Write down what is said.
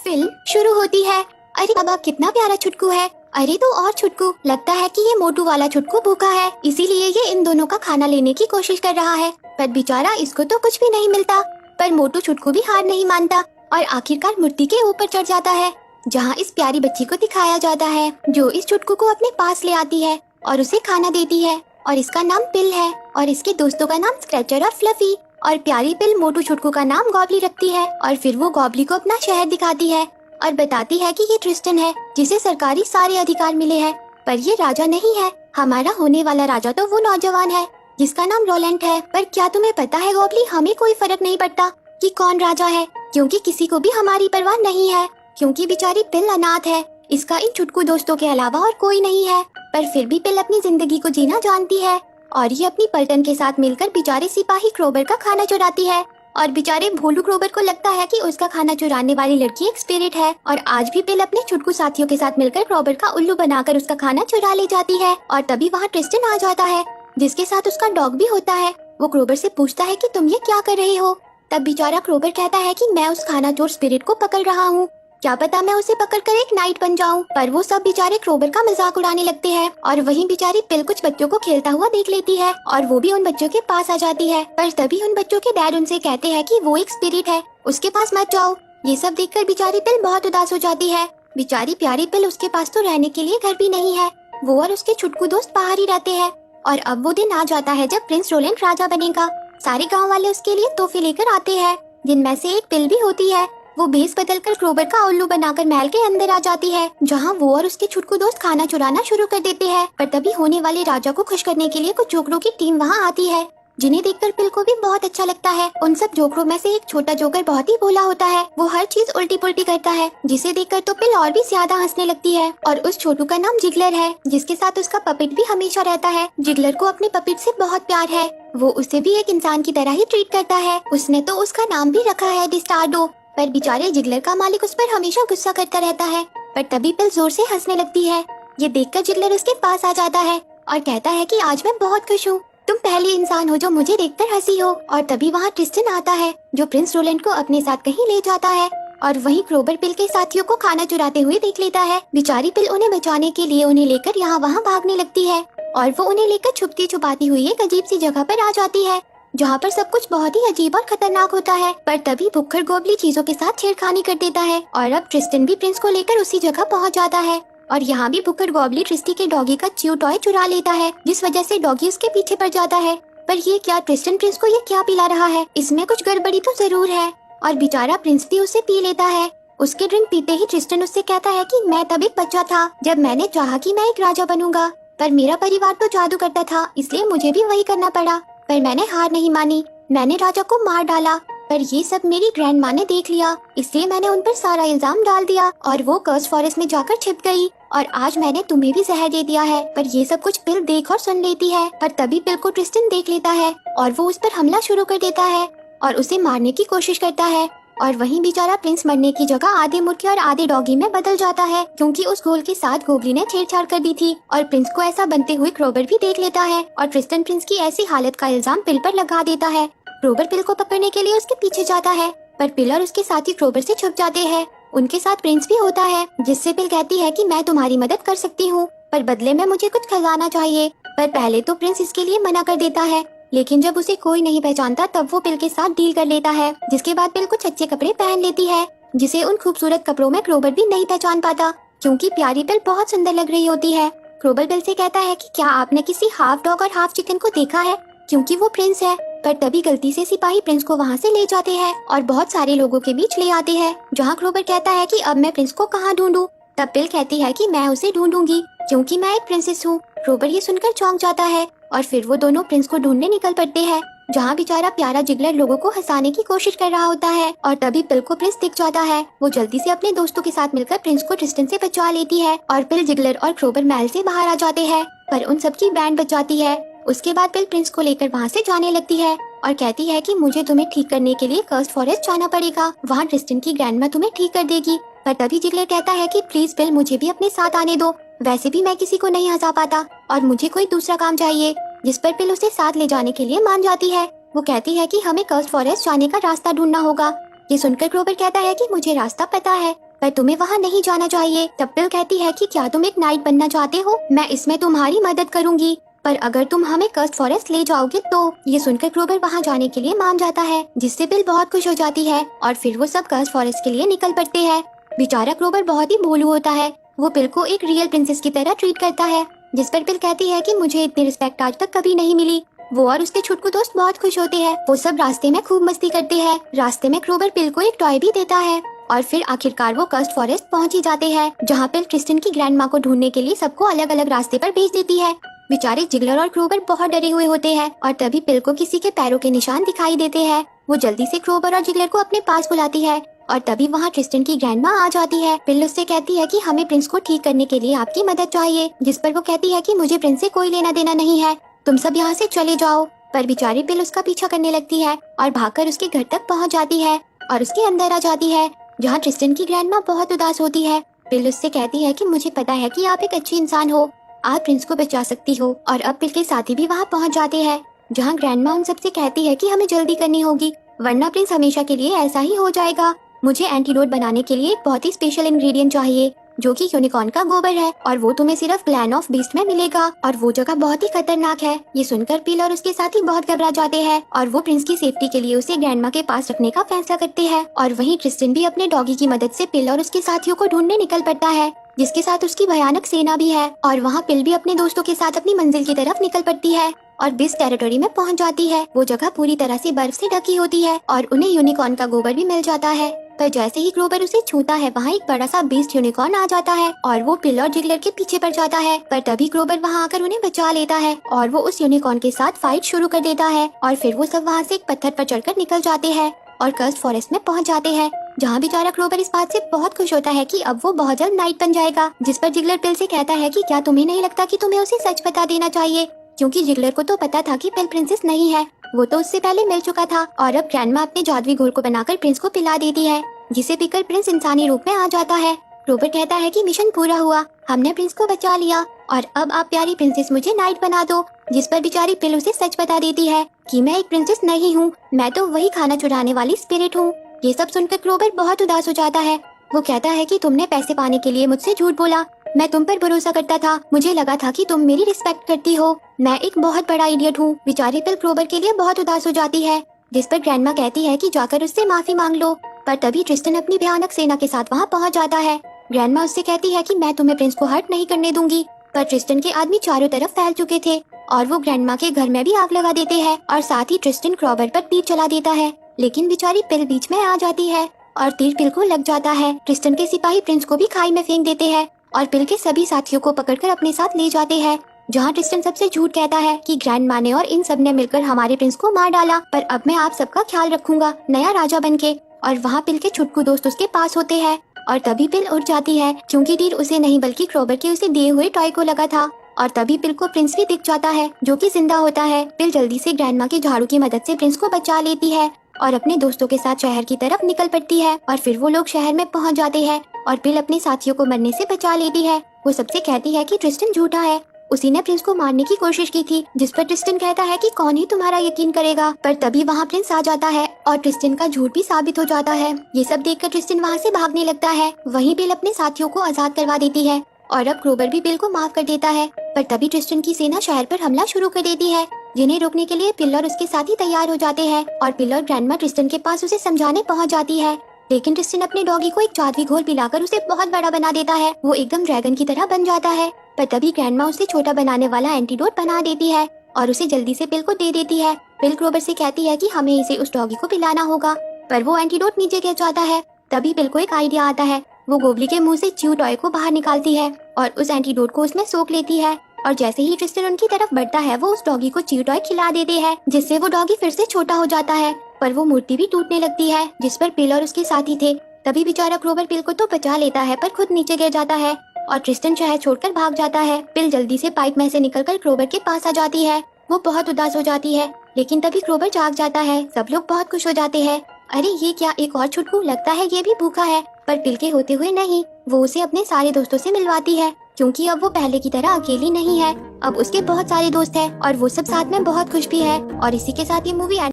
Film शुरू होती है। अरे बाबा कितना प्यारा छुटकू है। अरे तो और छुटकू, लगता है कि ये मोटू वाला छुटकू भूखा है, इसीलिए ये इन दोनों का खाना लेने की कोशिश कर रहा है। पर बेचारा इसको तो कुछ भी नहीं मिलता। पर मोटू छुटकू भी हार नहीं मानता और आखिरकार मूर्ति के ऊपर चढ़ जाता है, जहाँ इस प्यारी बच्ची को दिखाया जाता है, जो इस छुटकू को अपने पास ले आती है और उसे खाना देती है। और इसका नाम पिल है और इसके दोस्तों का नाम स्क्रैचर और फ्लफी। और प्यारी पिल मोटू छुटकू का नाम गॉबली रखती है और फिर वो गॉबली को अपना शहर दिखाती है और बताती है कि ये ट्रिस्टन है, जिसे सरकारी सारे अधिकार मिले हैं। पर ये राजा नहीं है, हमारा होने वाला राजा तो वो नौजवान है जिसका नाम रोलेंट है। पर क्या तुम्हें पता है गॉबली, हमें कोई फर्क नहीं पड़ता कि कौन राजा है, क्योंकि किसी को भी हमारी परवाह नहीं है, क्योंकि बेचारी पिल अनाथ है। इसका इन छुटकू दोस्तों के अलावा और कोई नहीं है। पर फिर भी पिल अपनी जिंदगी को जीना जानती है और ये अपनी पलटन के साथ मिलकर बेचारे सिपाही क्रोबर का खाना चुराती है। और बेचारे भोलू क्रोबर को लगता है कि उसका खाना चुराने वाली लड़की एक स्पिरिट है। और आज भी पिल अपने छुटकू साथियों के साथ मिलकर क्रोबर का उल्लू बनाकर उसका खाना चुरा ले जाती है। और तभी वहाँ ट्रिस्टन आ जाता है, जिसके साथ उसका डॉग भी होता है। वो क्रोबर से पूछता है कि तुम ये क्या कर रहे हो। तब बेचारा क्रोबर कहता है कि मैं उस खाना चोर स्पिरिट को पकड़ रहा हूँ, क्या पता मैं उसे पकड़कर एक नाइट बन जाऊं। पर वो सब बेचारे क्रोबर का मजाक उड़ाने लगते हैं और वहीं बेचारी पिल कुछ बच्चों को खेलता हुआ देख लेती है और वो भी उन बच्चों के पास आ जाती है। पर तभी उन बच्चों के डैड उनसे कहते हैं कि वो एक स्पिरिट है, उसके पास मत जाओ। ये सब देखकर बेचारी पिल बहुत उदास हो जाती है। बेचारी प्यारी पिल, उसके पास तो रहने के लिए घर भी नहीं है, वो और उसके छुटकू दोस्त बाहर ही रहते हैं। और अब वो दिन आ जाता है जब प्रिंस रोलेंट राजा बनेगा। सारे गाँव वाले उसके लिए तोहफे लेकर आते हैं, जिनमें से एक पिल भी होती है। वो भेस बदलकर क्रोबर का उल्लू बनाकर महल के अंदर आ जाती है, जहाँ वो और उसके छुटकू दोस्त खाना चुराना शुरू कर देते हैं। पर तभी होने वाले राजा को खुश करने के लिए कुछ जोकरों की टीम वहाँ आती है, जिन्हें देखकर पिल को भी बहुत अच्छा लगता है। उन सब जोकरों में से एक छोटा जोकर बहुत ही भोला होता है, वो हर चीज उल्टी पुल्टी करता है, जिसे देखकर तो पिल और भी ज्यादा हंसने लगती है। और उस छोटू का नाम जिगलर है, जिसके साथ उसका पपेट भी हमेशा रहता है। जिगलर को अपने पपेट से बहुत प्यार है, वो उसे भी एक इंसान की तरह ही ट्रीट करता है। उसने तो उसका नाम भी रखा है डिस्टार्डो। पर बेचारे जिगलर का मालिक उस पर हमेशा गुस्सा करता रहता है। पर तभी पिल जोर से हंसने लगती है। ये देखकर जिगलर उसके पास आ जाता है और कहता है कि आज मैं बहुत खुश हूँ, तुम पहली इंसान हो जो मुझे देखकर हंसी हो। और तभी वहाँ ट्रिस्टन आता है, जो प्रिंस रोलेंट को अपने साथ कहीं ले जाता है। और वहीं क्रोबर पिल के साथियों को खाना चुराते हुए देख लेता है। बेचारी पिल उन्हें बचाने के लिए उन्हें लेकर यहाँ वहाँ भागने लगती है और वो उन्हें लेकर छुपती छुपाती हुई एक अजीब सी जगह पर आ जाती है, जहाँ पर सब कुछ बहुत ही अजीब और खतरनाक होता है। पर तभी भुक्खड़ गॉबली चीजों के साथ छेड़खानी कर देता है और अब ट्रिस्टन भी प्रिंस को लेकर उसी जगह पहुँच जाता है। और यहाँ भी भुक्खड़ गॉबली ट्रिस्टी के डॉगी का च्यू टॉय चुरा लेता है, जिस वजह से डॉगी उसके पीछे पड़ जाता है। पर ये क्या, ट्रिस्टन प्रिंस को ये क्या पिला रहा है, इसमें कुछ गड़बड़ी तो जरूर है। और बेचारा प्रिंस भी उसे पी लेता है। उसके ड्रिंक पीते ही ट्रिस्टन उससे कहता है कि मैं तब एक बच्चा था जब मैंने चाहा कि मैं एक राजा बनूंगा, पर मेरा परिवार तो जादू करता था, इसलिए मुझे भी वही करना पड़ा। पर मैंने हार नहीं मानी, मैंने राजा को मार डाला। पर ये सब मेरी ग्रैंड माँ ने देख लिया, इसलिए मैंने उन पर सारा इल्जाम डाल दिया और वो कर्स फॉरेस्ट में जाकर छिप गई। और आज मैंने तुम्हें भी जहर दे दिया है। पर ये सब कुछ पिल देख और सुन लेती है। पर तभी पिल को ट्रिस्टन देख लेता है और वो उस पर हमला शुरू कर देता है और उसे मारने की कोशिश करता है। और वहीं बेचारा प्रिंस मरने की जगह आधे मुर्गे और आधे डॉगी में बदल जाता है, क्योंकि उस घोल के साथ गोबली ने छेड़छाड़ कर दी थी। और प्रिंस को ऐसा बनते हुए क्रोबर भी देख लेता है और ट्रिस्टन प्रिंस की ऐसी हालत का इल्जाम पिल पर लगा देता है। क्रोबर पिल को पकड़ने के लिए उसके पीछे जाता है, पर पिल और उसके साथी क्रोबर से छुप जाते हैं। उनके साथ प्रिंस भी होता है, जिससे पिल कहती है कि मैं तुम्हारी मदद कर सकती हूँ, पर बदले में मुझे कुछ खजाना चाहिए। पर पहले तो प्रिंस इसके लिए मना कर देता है, लेकिन जब उसे कोई नहीं पहचानता तब वो पिल के साथ डील कर लेता है। जिसके बाद पिल कुछ अच्छे कपड़े पहन लेती है, जिसे उन खूबसूरत कपड़ों में क्रोबर भी नहीं पहचान पाता, क्योंकि प्यारी पिल बहुत सुंदर लग रही होती है। क्रोबर पिल से कहता है कि क्या आपने किसी हाफ डॉग और हाफ चिकन को देखा है, क्योंकि वो प्रिंस है। पर तभी गलती से सिपाही प्रिंस को वहाँ से ले जाते हैं और बहुत सारे लोगों के बीच ले आते हैं, जहाँ क्रोबर कहता है कि अब मैं प्रिंस को कहाँ ढूंढूं। तब पिल कहती है कि मैं उसे ढूंढूंगी, क्योंकि मैं एक प्रिंसेस हूँ। क्रोबर ये सुनकर चौंक जाता है और फिर वो दोनों प्रिंस को ढूंढने निकल पड़ते हैं, जहाँ बेचारा प्यारा जिगलर लोगों को हंसाने की कोशिश कर रहा होता है। और तभी पिल को प्रिंस दिख जाता है। वो जल्दी से अपने दोस्तों के साथ मिलकर प्रिंस को ट्रिस्टन से बचा लेती है और पिल, जिगलर और क्रोबर महल से बाहर आ जाते हैं, पर उन सबकी बैंड बच जाती है। उसके बाद पिल प्रिंस को लेकर वहाँ से जाने लगती है और कहती है कि मुझे तुम्हें ठीक करने के लिए कर्स्ड फॉरेस्ट जाना पड़ेगा, वहाँ ट्रिस्टन की ग्रैंडमा तुम्हें ठीक कर देगी। पर तभी जिगलर कहता है कि प्लीज पिल, मुझे भी अपने साथ आने दो, वैसे भी मैं किसी को नहीं हंसा पाता और मुझे कोई दूसरा काम चाहिए। जिस पर पिल उसे साथ ले जाने के लिए मान जाती है। वो कहती है कि हमें कर्स्ड फॉरेस्ट जाने का रास्ता ढूंढना होगा। ये सुनकर क्रोबर कहता है कि मुझे रास्ता पता है, पर तुम्हें वहाँ नहीं जाना चाहिए। तब पिल कहती है कि क्या तुम एक नाइट बनना चाहते हो, मैं इसमें तुम्हारी मदद करूंगी, पर अगर तुम हमें कर्स्ट फॉरेस्ट ले जाओगे तो। ये सुनकर क्लोबर वहाँ जाने के लिए मान जाता है, जिससे पिल बहुत खुश हो जाती है और फिर वो सब कर्स्ट फॉरेस्ट के लिए निकल पड़ते हैं। बेचारा क्लोबर बहुत ही भोलू होता है, वो पिल को एक रियल प्रिंसेस की तरह ट्रीट करता है, जिस पर पिल कहती है कि मुझे इतनी रिस्पेक्ट आज तक कभी नहीं मिली। वो और उसके छुटकू दोस्त बहुत खुश होते हैं। वो सब रास्ते में खूब मस्ती करते हैं। रास्ते में क्लोबर पिल को एक टॉय भी देता है और फिर आखिरकार वो कर्स्ट फॉरेस्ट पहुंच ही जाते हैं, जहाँ पिल क्रिस्टन की ग्रैंड माँ को ढूंढने के लिए सबको अलग अलग रास्ते पर भेज देती है। बेचारे जिगलर और क्लोबर बहुत डरे हुए होते हैं और तभी पिल को किसी के पैरों के निशान दिखाई देते हैं। वो जल्दी से क्लोबर और जिगलर को अपने पास बुलाती है और तभी वहाँ ट्रिस्टन की ग्रैंडमा आ जाती है। पिल उससे कहती है कि हमें प्रिंस को ठीक करने के लिए आपकी मदद चाहिए, जिस पर वो कहती है कि मुझे प्रिंस से कोई लेना देना नहीं है, तुम सब यहाँ से चले जाओ। पर बेचारी पिल उसका पीछा करने लगती है और भागकर उसके घर तक पहुँच जाती है और उसके अंदर आ जाती है, जहाँ ट्रिस्टन की ग्रैंडमा बहुत उदास होती है। पिल उससे कहती है कि मुझे पता है कि आप एक अच्छी इंसान हो, आप प्रिंस को बचा सकती हो। और अब पिल के साथी भी वहाँ पहुँच जाते हैं, जहाँ ग्रैंडमा उन सबसे कहती है कि हमें जल्दी करनी होगी, वरना प्रिंस हमेशा के लिए ऐसा ही हो जाएगा। मुझे एंटीडोट बनाने के लिए एक बहुत ही स्पेशल इंग्रेडिएंट चाहिए, जो कि यूनिकॉर्न का गोबर है, और वो तुम्हें सिर्फ क्लैन ऑफ बीस्ट में मिलेगा और वो जगह बहुत ही खतरनाक है। ये सुनकर पिल और उसके साथी बहुत घबरा जाते हैं और वो प्रिंस की सेफ्टी के लिए उसे ग्रैंडमा के पास रखने का फैसला करते हैं। और वहीं ट्रिस्टन भी अपने डॉगी की मदद से पिल और उसके साथियों को ढूंढने निकल पड़ता है, जिसके साथ उसकी भयानक सेना भी है। और वहाँ पिल भी अपने दोस्तों के साथ अपनी मंजिल की तरफ निकल पड़ती है और बिस टेरिटोरी में पहुँच जाती है। वो जगह पूरी तरह से बर्फ से ढकी होती है और उन्हें यूनिकॉर्न का गोबर भी मिल जाता है। पर जैसे ही क्लोबर उसे छूता है, वहाँ एक बड़ा सा बीस्ट यूनिकॉर्न आ जाता है और वो पिल और जिगलर के पीछे पड़ जाता है। पर तभी क्लोबर वहाँ आकर उन्हें बचा लेता है और वो उस यूनिकॉर्न के साथ फाइट शुरू कर देता है और फिर वो सब वहाँ से एक पत्थर पर चढ़कर निकल जाते हैं और कर्स्ट फॉरेस्ट में पहुँच जाते हैं, जहाँ बेचारा क्लोबर इस बात से बहुत खुश होता है कि अब वो बहुत जल्द नाइट बन जाएगा। जिस पर जिगलर पिल से कहता है कि क्या तुम्हें नहीं लगता कि तुम्हें उसे सच बता देना चाहिए, क्योंकि जिगलर को तो पता था कि पिल प्रिंसेस नहीं है, वो तो उससे पहले मिल चुका था। और अब ग्रैंडमा अपने जादुई घोल को बनाकर प्रिंस को पिला देती है, जिसे पीकर प्रिंस इंसानी रूप में आ जाता है। क्लोबर कहता है कि मिशन पूरा हुआ, हमने प्रिंस को बचा लिया और अब आप प्यारी प्रिंसेस मुझे नाइट बना दो। जिस पर बेचारी पिल उसे सच बता देती है कि मैं एक प्रिंसेस नहीं हूँ, मैं तो वही खाना चुराने वाली स्पिरिट हूँ। ये सब सुनकर क्लोबर बहुत उदास हो जाता है। वो कहता है कि तुमने पैसे पाने के लिए मुझसे झूठ बोला, मैं तुम पर भरोसा करता था, मुझे लगा था कि तुम मेरी रिस्पेक्ट करती हो, मैं एक बहुत बड़ा इडियट हूँ। बेचारी पिल क्लोबर के लिए बहुत उदास हो जाती है, जिस पर ग्रैंडमा कहती है कि जाकर उससे माफी मांग लो। पर तभी ट्रिस्टन अपनी भयानक सेना के साथ वहाँ पहुँच जाता है। ग्रैंडमा उससे कहती है कि मैं तुम्हें प्रिंस को हर्ट नहीं करने दूंगी, पर ट्रिस्टन के आदमी चारों तरफ फैल चुके थे और वो ग्रैंडमा के घर में भी आग लगा देते हैं और साथ ही ट्रिस्टन क्लोबर पर तीर चला देता है, लेकिन बेचारी पिल बीच में आ जाती है और तीर पिल को लग जाता है। ट्रिस्टन के सिपाही प्रिंस को भी खाई में फेंक देते हैं और पिल के सभी साथियों को पकड़कर अपने साथ ले जाते हैं, जहाँ ट्रिस्टन सबसे झूठ कहता है कि ग्रैंडमा ने और इन सब ने मिलकर हमारे प्रिंस को मार डाला, पर अब मैं आप सबका ख्याल रखूंगा नया राजा बनके। और वहाँ पिल के छुटकू दोस्त उसके पास होते हैं और तभी पिल उड़ जाती है, क्योंकि तीर उसे नहीं बल्कि क्लोबर के उसे दिए हुए टॉय को लगा था। और तभी पिल को प्रिंस भी दिख जाता है, जो कि जिंदा होता है। पिल जल्दी से ग्रैंडमा के झाड़ू की मदद से प्रिंस को बचा लेती है और अपने दोस्तों के साथ शहर की तरफ निकल पड़ती है और फिर वो लोग शहर में पहुंच जाते हैं और पिल अपने साथियों को मरने से बचा लेती है। वो सबसे कहती है कि ट्रिस्टन झूठा है, उसी ने प्रिंस को मारने की कोशिश की थी, जिस पर ट्रिस्टन कहता है कि कौन ही तुम्हारा यकीन करेगा। पर तभी वहाँ प्रिंस आ जाता है और ट्रिस्टन का झूठ भी साबित हो जाता है। ये सब देखकर ट्रिस्टन वहाँ से भागने लगता है। वहीं पिल अपने साथियों को आजाद करवा देती है और अब क्लोबर भी पिल को माफ कर देता है। पर तभी ट्रिस्टन की सेना शहर पर हमला शुरू कर देती है, जिन्हें रोकने के लिए पिल और उसके साथी तैयार हो जाते हैं और पिल और ग्रैंडमा ट्रिस्टन के पास उसे समझाने पहुंच जाती है, लेकिन ट्रिस्टन अपने डॉगी को एक जादुई घोल पिलाकर उसे बहुत बड़ा बना देता है। वो एकदम ड्रैगन की तरह बन जाता है। पर तभी ग्रैंडमा उसे छोटा बनाने वाला एंटीडोट बना देती है और उसे जल्दी से पिल को दे देती है। पिल क्लोबर से कहती है कि हमें इसे उस डॉगी को पिलाना होगा, पर वो एंटीडोट नीचे गिर जाता है। तभी पिल को एक आइडिया आता है, वो गोबली के मुंह से च्यू टॉय को बाहर निकालती है और उस एंटीडोट को उसमें सोख लेती है और जैसे ही ट्रिस्टन उनकी तरफ बढ़ता है, वो उस डॉगी को च्यू टॉय खिला देते हैं, जिससे वो डॉगी फिर से छोटा हो जाता है। पर वो मूर्ति भी टूटने लगती है, जिस पर पिल और उसके साथी थे। तभी बेचारा क्लोबर पिल को तो बचा लेता है, पर खुद नीचे गिर जाता है और ट्रिस्टन शहर छोड़कर भाग जाता है। पिल जल्दी से पाइप में से निकलकर क्लोबर के पास आ जाती है। वो बहुत उदास हो जाती है, लेकिन तभी क्लोबर जाग जाता है। सब लोग बहुत खुश हो जाते हैं। अरे ये क्या, एक और छुटकू, लगता है ये भी भूखा है। पर पिल के होते हुए नहीं, वो उसे अपने सारे दोस्तों से मिलवाती है, क्योंकि अब वो पहले की तरह अकेली नहीं है। अब उसके बहुत सारे दोस्त हैं और वो सब साथ में बहुत खुश भी है। और इसी के साथ ये मूवी